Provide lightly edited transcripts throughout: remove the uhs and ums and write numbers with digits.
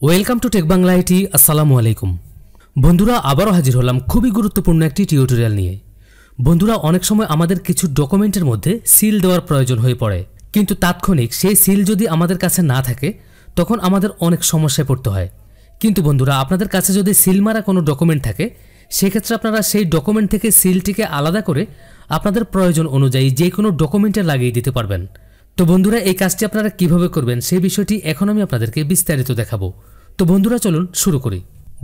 Welcome to tech Bangla IT. আসসালামু আলাইকুম বন্ধুরা, আবারও হাজির হলাম খুবই গুরুত্বপূর্ণ একটি টিউটোরিয়াল নিয়ে। বন্ধুরা, অনেক সময় আমাদের কিছু ডকুমেন্টের মধ্যে সিল দেওয়ার প্রয়োজন হয়ে পড়ে, কিন্তু তাৎক্ষণিক সেই সিল যদি আমাদের কাছে না থাকে তখন আমাদের অনেক সমস্যায় পড়তে হয়। কিন্তু বন্ধুরা, আপনাদের কাছে যদি সিল মারা কোনো ডকুমেন্ট থাকে সেক্ষেত্রে আপনারা সেই ডকুমেন্ট থেকে সিলটিকে আলাদা করে আপনাদের প্রয়োজন অনুযায়ী যে কোনো ডকুমেন্টে লাগিয়ে দিতে পারবেন। তো বন্ধুরা, এই কাজটি আপনারা কিভাবে করবেন সেই বিষয়টি এখন আমি আপনাদেরকে বিস্তারিত দেখাবো। তো বন্ধুরা, চলুন শুরু করি।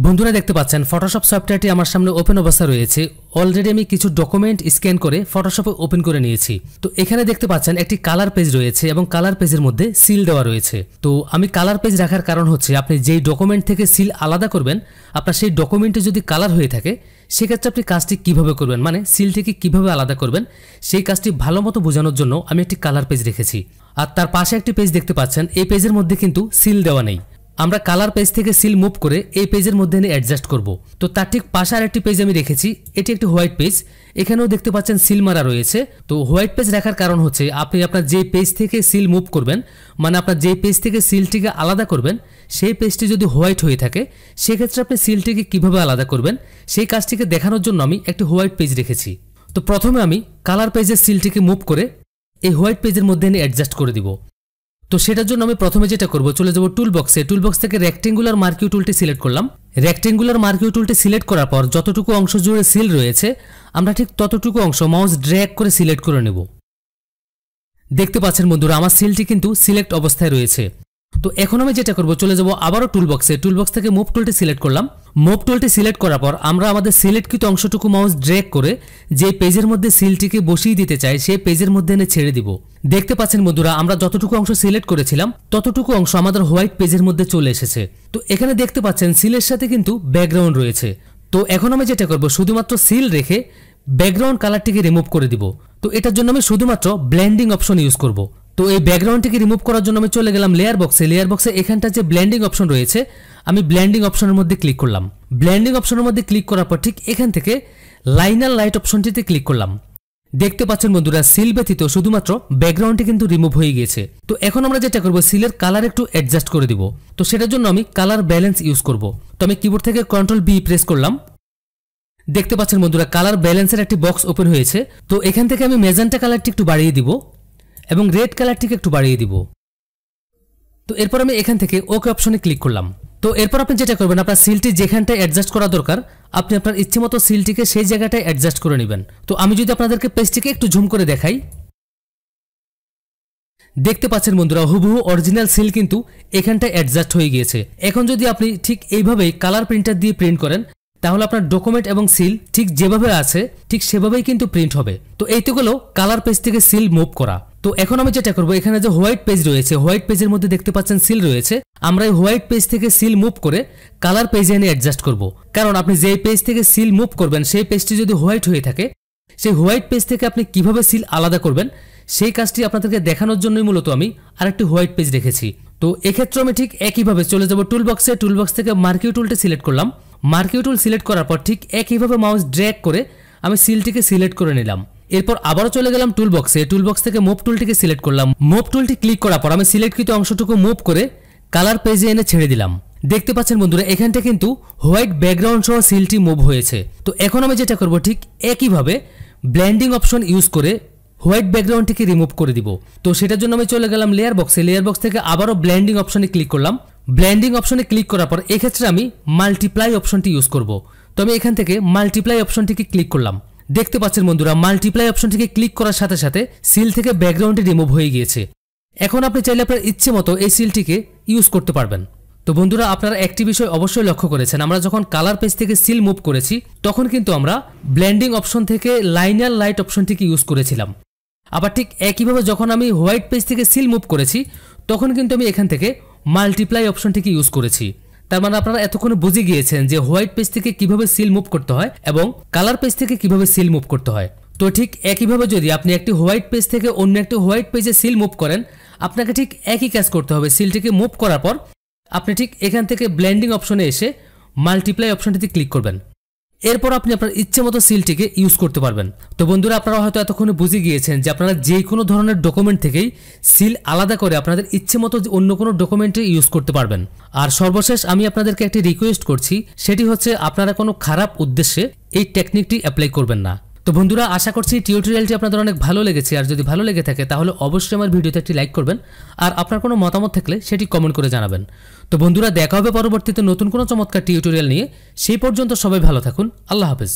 বন্ধুরা, দেখতে পাচ্ছেন ফটোশপ সফটওয়্যারটি আমার সামনে ওপেন অবস্থা রয়েছে। অলরেডি আমি কিছু ডকুমেন্ট স্ক্যান করে ফটোশপে ওপেন করে নিয়েছি। তো এখানে দেখতে পাচ্ছেন একটি কালার পেজ রয়েছে এবং কালার পেজের মধ্যে সিল দেওয়া রয়েছে। তো আমি কালার পেজ রাখার কারণ হচ্ছে আপনি যেই ডকুমেন্ট থেকে সিল আলাদা করবেন আপনার সেই ডকুমেন্টে যদি কালার হয়ে থাকে সেক্ষেত্রে আপনি কাজটি কিভাবে করবেন, মানে সিলটিকে কিভাবে আলাদা করবেন সেই কাজটি ভালো মতো বোঝানোর জন্য আমি একটি কালার পেজ রেখেছি। আর তার পাশে একটি পেজ দেখতে পাচ্ছেন, এই পেজের মধ্যে কিন্তু সিল দেওয়া নেই। আমরা কালার পেজ থেকে সিল মুভ করে এই পেজের মধ্যে এনে অ্যাডজাস্ট করব। তো তার ঠিক পাশে আরেকটি পেজ আমি রেখেছি, এটি একটি হোয়াইট পেজ। এখানেও দেখতে পাচ্ছেন সিল মারা রয়েছে। তো হোয়াইট পেজ রাখার কারণ হচ্ছে আপনি আপনার যে পেজ থেকে সিল মুভ করবেন, মানে আপনার যে পেজ থেকে সিলটিকে আলাদা করবেন সেই পেজটি যদি হোয়াইট হয়ে থাকে সেক্ষেত্রে আপনি সিলটিকে কিভাবে আলাদা করবেন সেই কাজটিকে দেখানোর জন্য আমি একটি হোয়াইট পেজ রেখেছি। তো প্রথমে আমি কালার পেজের সিলটিকে মুভ করে এই হোয়াইট পেজের মধ্যে এনে অ্যাডজাস্ট করে দিব। তো সেটার জন্য আমি প্রথমে যেটা করব, চলে যাব টুল বক্সে। টুল বক্স থেকে রেক্টেঙ্গুলার মার্কিউ টুলটি সিলেক্ট করলাম। রেক্টেঙ্গুলার মার্কিউ টুলটি সিলেক্ট করার পর যতটুকু অংশ জুড়ে সিল রয়েছে আমরা ঠিক ততটুকু অংশ মাউস ড্র্যাগ করে সিলেক্ট করে নেব। দেখতে পাচ্ছেন বন্ধুরা, আমার সিলটি কিন্তু সিলেক্ট অবস্থায় রয়েছে। তো এখন আমি যেটা করব, চলে যাব আবারও টুল বক্সে। টুল বক্স থেকে মুভ টুলটি সিলেক্ট করলাম। মুভ টুলটি সিলেক্ট করার পর আমরা আমাদের সিলেক্টকৃত অংশটুকু মাউস ড্র্যাগ করে যে পেজের মধ্যে সিলটিকে বসিয়ে দিতে চাই সেই পেজের মধ্যে এনে ছেড়ে দিব। দেখতে পাচ্ছেন বন্ধুরা, আমরা যতটুকু অংশ সিলেক্ট করেছিলাম ততটুকু অংশ আমাদের হোয়াইট পেজের মধ্যে চলে এসেছে। তো এখানে দেখতে পাচ্ছেন সিলের সাথে কিন্তু ব্যাকগ্রাউন্ড রয়েছে। তো এখন আমি যেটা করব, শুধুমাত্র সিল রেখে ব্যাকগ্রাউন্ড কালারটিকে রিমুভ করে দিব। তো এটার জন্য আমি শুধুমাত্র ব্লেন্ডিং অপশন ইউজ করব। তো এই ব্যাকগ্রাউন্ডটিকে রিমুভ করার জন্য আমি চলে গেলাম লেয়ার বক্সে। লেয়ার বক্সে এখানটা যে ব্লেন্ডিং অপশন রয়েছে আমি ব্লেন্ডিং অপশনের মধ্যে ক্লিক করলাম। ব্লেন্ডিং অপশনের মধ্যে ক্লিক করার পর ঠিক এখান থেকে লাইনার লাইট অপশনটিতে ক্লিক করলাম। দেখতে পাচ্ছেন বন্ধুরা, সিল ব্যতীত শুধুমাত্র ব্যাকগ্রাউন্ডটি কিন্তু রিমুভ হয়ে গিয়েছে। তো এখন আমরা যেটা করব, সিলের কালার একটু অ্যাডজাস্ট করে দিব। তো সেটার জন্য আমি কালার ব্যালেন্স ইউজ করব। তো আমি কিবোর্ড থেকে কন্ট্রোল বি প্রেস করলাম। দেখতে পাচ্ছেন বন্ধুরা, কালার ব্যালেন্সের একটি বক্স ওপেন হয়েছে। তো এখান থেকে আমি ম্যাজেন্টা কালারটি একটু বাড়িয়ে দিব এবং রেড কালারটিকে একটু বাড়িয়ে দিব। তো এরপর আমি এখান থেকে ওকে অপশনে ক্লিক করলাম। তো এরপর আপনি যেটা করবেন, আপনার সিলটি যেখানটায় অ্যাডজাস্ট করা দরকার আপনি আপনার ইচ্ছে মতো সিলটিকে সেই জায়গাটায় অ্যাডজাস্ট করে নেবেন। তো আমি যদি আপনাদেরকে পেজটিকে একটু জুম করে দেখাই, দেখতে পাচ্ছেন বন্ধুরা, হুবহু অরিজিনাল সিল কিন্তু এখানটায় অ্যাডজাস্ট হয়ে গিয়েছে। এখন যদি আপনি ঠিক এইভাবেই কালার প্রিন্টার দিয়ে প্রিন্ট করেন তাহলে আপনার ডকুমেন্ট এবং সিল ঠিক যেভাবে আছে ঠিক সেভাবেই কিন্তু প্রিন্ট হবে। তো এই তো গেলো কালার পেজ থেকে সিল মুভ করা। তো এখন আমি যেটা করবো, এখানে যে হোয়াইট পেজ রয়েছে হোয়াইট পেজের মধ্যে দেখতে পাচ্ছেন সিল রয়েছে। আমরা এই হোয়াইট পেজ থেকে সিল মুভ করে কালার পেজে এনে অ্যাডজাস্ট করব। কারণ আপনি যে পেজ থেকে সিল মুভ করবেন সেই পেজটি যদি হোয়াইট হয়ে থাকে সেই হোয়াইট পেজ থেকে আপনি কিভাবে সিল আলাদা করবেন সেই কাজটি আপনাদেরকে দেখানোর জন্যই মূলত আমি আরেকটি হোয়াইট পেজ রেখেছি। তো এক্ষেত্রে আমি ঠিক একইভাবে চলে যাব টুল বক্সে। টুল বক্স থেকে মার্কিউ টুলটি সিলেক্ট করলাম। মার্কিউ টুল সিলেক্ট করার পর ঠিক একইভাবে মাউস ড্র্যাগ করে আমি সিলটিকে সিলেক্ট করে নিলাম। এরপর আবারও চলে গেলাম টুল বক্সে। টুল বক্স থেকে মুভ টুলটিকে সিলেক্ট করলাম। মুভ টুলটি ক্লিক করার পর আমি সিলেক্টকৃত অংশটুকু মুভ করে কালার পেজে এনে ছেড়ে দিলাম। দেখতে পাচ্ছেন বন্ধুরা, এখানটা কিন্তু হোয়াইট ব্যাকগ্রাউন্ড সহ সিলটি মুভ হয়েছে। তো এখন আমি যেটা করব, ঠিক একইভাবে ব্লেন্ডিং অপশন ইউজ করে হোয়াইট ব্যাকগ্রাউন্ডটিকে রিমুভ করে দিব। তো সেটার জন্য আমি চলে গেলাম লেয়ার বক্সে। লেয়ার বক্স থেকে আবারও ব্লেন্ডিং অপশনে ক্লিক করলাম। ব্লেন্ডিং অপশনে ক্লিক করার পর এক্ষেত্রে আমি মাল্টিপ্লাই অপশনটি ইউজ করব। তো আমি এখান থেকে মাল্টিপ্লাই অপশনটিকে ক্লিক করলাম। দেখতে পাচ্ছেন বন্ধুরা, মাল্টিপ্লাই অপশনটিকে ক্লিক করার সাথে সাথে সিল থেকে ব্যাকগ্রাউন্ডটি রিমুভ হয়ে গিয়েছে। এখন আপনি চাইলে আপনার ইচ্ছে মতো এই সিলটিকে ইউজ করতে পারবেন। তো বন্ধুরা, আপনারা একটি বিষয় অবশ্যই লক্ষ্য করেছেন, আমরা যখন কালার পেজ থেকে সিল মুভ করেছি তখন কিন্তু আমরা ব্লেন্ডিং অপশন থেকে লাইনার লাইট অপশনটিকে ইউজ করেছিলাম। আবার ঠিক একইভাবে যখন আমি হোয়াইট পেজ থেকে সিল মুভ করেছি তখন কিন্তু আমি এখান থেকে মাল্টিপ্লাই অপশনটিকে ইউজ করেছি। তার মানে আপনারা এতক্ষণে বুঝে গিয়েছেন যে হোয়াইট পেজ থেকে কিভাবে সিল মুভ করতে হয় এবং কালার পেজ থেকে কিভাবে সিল মুভ করতে হয়। তো ঠিক একইভাবে যদি আপনি একটি হোয়াইট পেজ থেকে অন্য একটি হোয়াইট পেজে সিল মুভ করেন আপনাকে ঠিক একই কাজ করতে হবে। সিলটিকে মুভ করার পর আপনি ঠিক এখান থেকে ব্লেন্ডিং অপশনে এসে মাল্টিপ্লাই অপশনটিতে ক্লিক করবেন। এরপর আপনি আপনার ইচ্ছে মতো সিলটিকে ইউজ করতে পারবেন। তো বন্ধুরা, আপনারা হয়তো এতক্ষণে বুঝে গিয়েছেন যে আপনারা যে কোনো ধরনের ডকুমেন্ট থেকেই সিল আলাদা করে আপনাদের ইচ্ছে মতো অন্য কোনো ডকুমেন্টে ইউজ করতে পারবেন। আর সর্বশেষ আমি আপনাদেরকে একটি রিকোয়েস্ট করছি, সেটি হচ্ছে আপনারা কোনো খারাপ উদ্দেশ্যে এই টেকনিকটি অ্যাপ্লাই করবেন না। তো বন্ধুরা, আশা করছি টিউটোরিয়ালটি আপনাদের অনেক ভালো লেগেছে। আর যদি ভালো লেগে থাকে তাহলে অবশ্যই আমার ভিডিওতে একটি লাইক করবেন, আর আপনার কোনো মতামত থাকলে সেটি কমেন্ট করে জানাবেন। তো বন্ধুরা, দেখা হবে পরবর্তীতে নতুন কোনো চমৎকার টিউটোরিয়াল নিয়ে। সেই পর্যন্ত সবাই ভালো থাকুন। আল্লাহ হাফেজ।